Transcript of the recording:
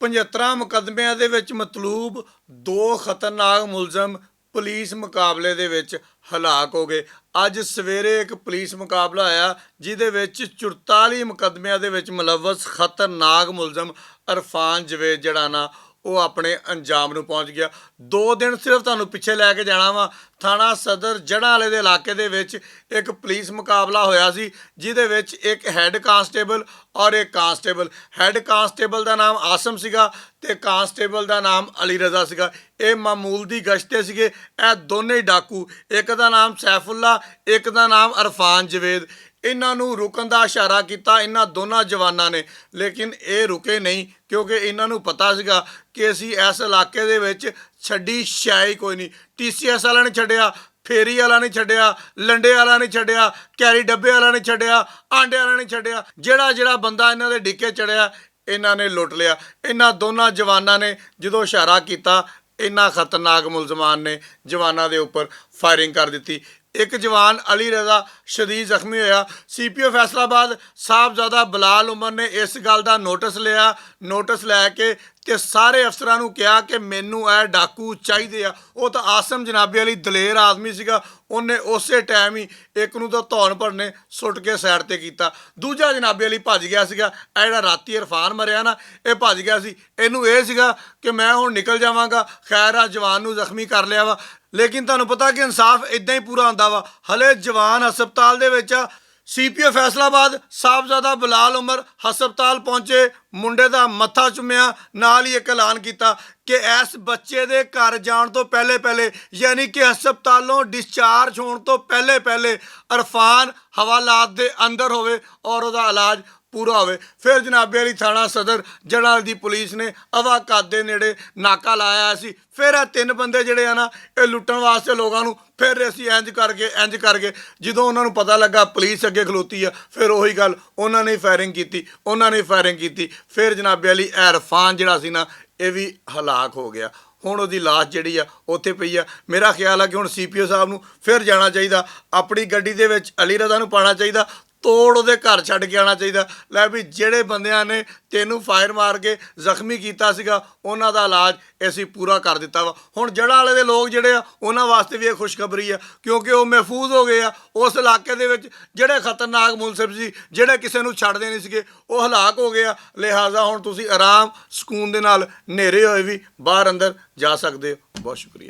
75 ਮੁਕੱਦਮਿਆਂ ਦੇ ਵਿੱਚ ਮਤਲੂਬ 2 ਖਤਰਨਾਕ ਮੁਲਜ਼ਮ ਪੁਲਿਸ ਮੁਕਾਬਲੇ ਦੇ ਵਿੱਚ ਹਲਾਕ ਹੋ ਗਏ। ਅੱਜ ਸਵੇਰੇ ਇੱਕ ਪੁਲਿਸ ਮੁਕਾਬਲਾ ਹੋਇਆ ਜਿਹਦੇ ਵਿੱਚ 44 ਮੁਕੱਦਮਿਆਂ ਦੇ ਵਿੱਚ ਮੁਲਵਸ ਖਤਰਨਾਕ ਮੁਲਜ਼ਮ ਅਰਫਾਨ ਜਵੇਦ ਜਿਹੜਾ ਨਾ ਉਹ ਆਪਣੇ ਅੰਜਾਮ ਨੂੰ ਪਹੁੰਚ ਗਿਆ। 2 ਦਿਨ ਸਿਰਫ ਤੁਹਾਨੂੰ ਪਿੱਛੇ ਲੈ ਕੇ ਜਾਣਾ ਵਾ। ਥਾਣਾ ਸਦਰ ਜੜ੍ਹਾਂ ਵਾਲੇ ਦੇ ਇਲਾਕੇ ਦੇ ਵਿੱਚ ਇੱਕ ਪੁਲਿਸ ਮੁਕਾਬਲਾ ਹੋਇਆ ਸੀ ਜਿਹਦੇ ਵਿੱਚ ਇੱਕ ਹੈੱਡ ਕਾਂਸਟੇਬਲ ਔਰ ਇੱਕ ਕਾਂਸਟੇਬਲ। ਹੈੱਡ ਕਾਂਸਟੇਬਲ ਦਾ ਨਾਮ ਆਸਮ ਸੀਗਾ ਤੇ ਕਾਂਸਟੇਬਲ ਦਾ ਨਾਮ ਅਲੀ ਰਜ਼ਾ ਸੀਗਾ। ਇਹ ਮਾਮੂਲ ਦੀ ਗਸ਼ਤ ਤੇ ਸੀਗੇ। ਇਹ ਦੋਨੇ ਡਾਕੂ, ਇੱਕ ਦਾ ਨਾਮ ਸੈਫੁੱਲਾ, ਇੱਕ ਦਾ ਨਾਮ ਅਰਫਾਨ ਜਵੇਦ। ਇਹਨਾਂ ਨੂੰ ਰੁਕਣ ਦਾ ਇਸ਼ਾਰਾ ਕੀਤਾ ਇਹਨਾਂ ਦੋਨਾਂ ਜਵਾਨਾਂ ਨੇ, ਲੇਕਿਨ ਇਹ ਰੁਕੇ ਨਹੀਂ ਕਿਉਂਕਿ ਇਹਨਾਂ ਨੂੰ ਪਤਾ ਸੀਗਾ ਕਿ ਅਸੀਂ ਇਸ ਇਲਾਕੇ ਦੇ ਵਿੱਚ ਛੱਡੀ ਸ਼ਾਇ ਕੋਈ ਨਹੀਂ। TCS ਵਾਲਾ ਨਹੀਂ ਛੱਡਿਆ, ਫੇਰੀ ਵਾਲਾ ਨਹੀਂ ਛੱਡਿਆ, ਲੰਡੇ ਵਾਲਾ ਨਹੀਂ ਛੱਡਿਆ, ਕੈਰੀ ਡੱਬੇ ਵਾਲਾ ਨਹੀਂ ਛੱਡਿਆ, ਆਂਡੇ ਵਾਲਾ ਨਹੀਂ ਛੱਡਿਆ। ਜਿਹੜਾ ਬੰਦਾ ਇਹਨਾਂ ਦੇ ਡਿੱਕੇ ਚੜਿਆ ਇਹਨਾਂ ਨੇ ਲੁੱਟ ਲਿਆ। ਇਹਨਾਂ ਦੋਨਾਂ ਜਵਾਨਾਂ ਨੇ ਜਦੋਂ ਇਸ਼ਾਰਾ ਕੀਤਾ ਇਹਨਾਂ ਖਤਰਨਾਕ ਮੁਲਜ਼ਮਾਨ ਨੇ ਜਵਾਨਾਂ ਦੇ ਉੱਪਰ ਫਾਇਰਿੰਗ ਕਰ ਦਿੱਤੀ। ਇੱਕ ਜਵਾਨ ਅਲੀ ਰਜ਼ਾ ਸ਼ਦੀਦ ਜ਼ਖਮੀ ਹੋਇਆ। CPO ਫੈਸਲਾਬਾਦ ਸਾਹਿਬਜ਼ਾਦਾ ਬਲਾਲ ਉਮਰ ਨੇ ਇਸ ਗੱਲ ਦਾ ਨੋਟਿਸ ਲਿਆ। ਨੋਟਿਸ ਲੈ ਕੇ ਤੇ ਸਾਰੇ ਅਫਸਰਾਂ ਨੂੰ ਕਿਹਾ ਕਿ ਮੈਨੂੰ ਇਹ ਡਾਕੂ ਚਾਹੀਦੇ ਆ। ਉਹ ਤਾਂ ਆਸਮ ਜਨਾਬੀ ਅਲੀ ਦਲੇਰ ਆਦਮੀ ਸੀਗਾ, ਉਹਨੇ ਉਸੇ ਟਾਈਮ ਹੀ ਇੱਕ ਨੂੰ ਤਾਂ ਧੌਣ ਭਰਨੇ ਸੁੱਟ ਕੇ ਸਾਈਡ ਤੇ ਕੀਤਾ। ਦੂਜਾ ਜਨਾਬੀ ਅਲੀ ਭੱਜ ਗਿਆ ਸੀਗਾ। ਇਹ ਜਿਹੜਾ ਰਾਤੀ ਇਰਫਾਨ ਮਰਿਆ ਨਾ ਇਹ ਭੱਜ ਗਿਆ ਸੀ। ਇਹਨੂੰ ਇਹ ਸੀਗਾ ਕਿ ਮੈਂ ਹੁਣ ਨਿਕਲ ਜਾਵਾਂਗਾ। ਖੈਰ ਆ ਜਵਾਨ ਨੂੰ ਜ਼ਖਮੀ ਕਰ ਲਿਆ ਵਾ, ਲੇਕਿਨ ਤੁਹਾਨੂੰ ਪਤਾ ਕਿ ਇਨਸਾਫ ਇਦਾਂ ਹੀ ਪੂਰਾ ਹੁੰਦਾ ਵਾ। ਹਲੇ ਜਵਾਨ ਹਸਪਤਾਲ ਦੇ ਵਿੱਚ ਆ। CPO ਫੈਸਲਾਬਾਦ ਸਾਹਿਬਜ਼ਾਦਾ ਬਲਾਲ ਉਮਰ ਹਸਪਤਾਲ ਪਹੁੰਚੇ, ਮੁੰਡੇ ਦਾ ਮੱਥਾ ਚੁੰਮਿਆ, ਨਾਲ ਹੀ ਇੱਕ ਐਲਾਨ ਕੀਤਾ ਕਿ ਇਸ ਬੱਚੇ ਦੇ ਘਰ ਜਾਣ ਤੋਂ ਪਹਿਲੇ ਯਾਨੀ ਕਿ ਹਸਪਤਾਲੋਂ ਡਿਸਚਾਰਜ ਹੋਣ ਤੋਂ ਪਹਿਲੇ ਅਰਫਾਨ ਹਵਾਲਾਤ ਦੇ ਅੰਦਰ ਹੋਵੇ ਔਰ ਉਹਦਾ ਇਲਾਜ ਪੂਰਾ ਹੋਵੇ। ਫਿਰ ਜਨਾਬੇ ਵਾਲੀ ਥਾਣਾ ਸਦਰ ਜੜ੍ਹਾਂ ਦੀ ਪੁਲਿਸ ਨੇ ਅਵਾਕਾਤ ਦੇ ਨੇੜੇ ਨਾਕਾ ਲਾਇਆ ਸੀ। ਫਿਰ ਇਹ 3 ਬੰਦੇ ਜਿਹੜੇ ਆ ਨਾ ਇਹ ਲੁੱਟਣ ਵਾਸਤੇ ਲੋਕਾਂ ਨੂੰ ਫਿਰ ਅਸੀਂ ਇੰਜ ਕਰਕੇ ਜਦੋਂ ਉਹਨਾਂ ਨੂੰ ਪਤਾ ਲੱਗਾ ਪੁਲਿਸ ਅੱਗੇ ਖਲੋਤੀ ਆ ਫਿਰ ਉਹੀ ਗੱਲ ਉਹਨਾਂ ਨੇ ਫਾਇਰਿੰਗ ਕੀਤੀ। ਫਿਰ ਜਨਾਬੇ ਵਾਲੀ ਅਰਫਾਨ ਜਿਹੜਾ ਸੀ ਨਾ ਇਹ ਵੀ ਹਲਾਕ ਹੋ ਗਿਆ। ਹੁਣ ਉਹਦੀ ਲਾਸ਼ ਜਿਹੜੀ ਆ ਉੱਥੇ ਪਈ ਆ। ਮੇਰਾ ਖਿਆਲ ਆ ਕਿ ਹੁਣ CPO ਸਾਹਿਬ ਨੂੰ ਫਿਰ ਜਾਣਾ ਚਾਹੀਦਾ, ਆਪਣੀ ਗੱਡੀ ਦੇ ਵਿੱਚ ਅਲੀ ਰਜ਼ਾ ਨੂੰ ਪਾਉਣਾ ਚਾਹੀਦਾ, ਤੋੜ ਉਹਦੇ ਘਰ ਛੱਡ ਕੇ ਆਉਣਾ ਚਾਹੀਦਾ। ਲੈ ਵੀ ਜਿਹੜੇ ਬੰਦਿਆਂ ਨੇ ਤੈਨੂੰ ਫਾਇਰ ਮਾਰ ਕੇ ਜ਼ਖਮੀ ਕੀਤਾ ਸੀਗਾ ਉਹਨਾਂ ਦਾ ਇਲਾਜ ਅਸੀਂ ਪੂਰਾ ਕਰ ਦਿੱਤਾ ਵਾ। ਹੁਣ ਜੜ੍ਹਾਂ ਵਾਲੇ ਦੇ ਲੋਕ ਜਿਹੜੇ ਆ ਉਹਨਾਂ ਵਾਸਤੇ ਵੀ ਇਹ ਖੁਸ਼ਖਬਰੀ ਆ ਕਿਉਂਕਿ ਉਹ ਮਹਿਫੂਜ਼ ਹੋ ਗਏ ਆ। ਉਸ ਇਲਾਕੇ ਦੇ ਵਿੱਚ ਜਿਹੜੇ ਖਤਰਨਾਕ ਮੁਲਜ਼ਮ ਸੀ ਜਿਹੜੇ ਕਿਸੇ ਨੂੰ ਛੱਡਦੇ ਨਹੀਂ ਸੀਗੇ ਉਹ ਹਲਾਕ ਹੋ ਗਏ ਆ। ਲਿਹਾਜ਼ਾ ਹੁਣ ਤੁਸੀਂ ਆਰਾਮ ਸਕੂਨ ਦੇ ਨਾਲ ਹਨੇਰੇ ਹੋਏ ਵੀ ਬਾਹਰ ਅੰਦਰ ਜਾ ਸਕਦੇ ਹੋ। ਬਹੁਤ ਸ਼ੁਕਰੀਆ।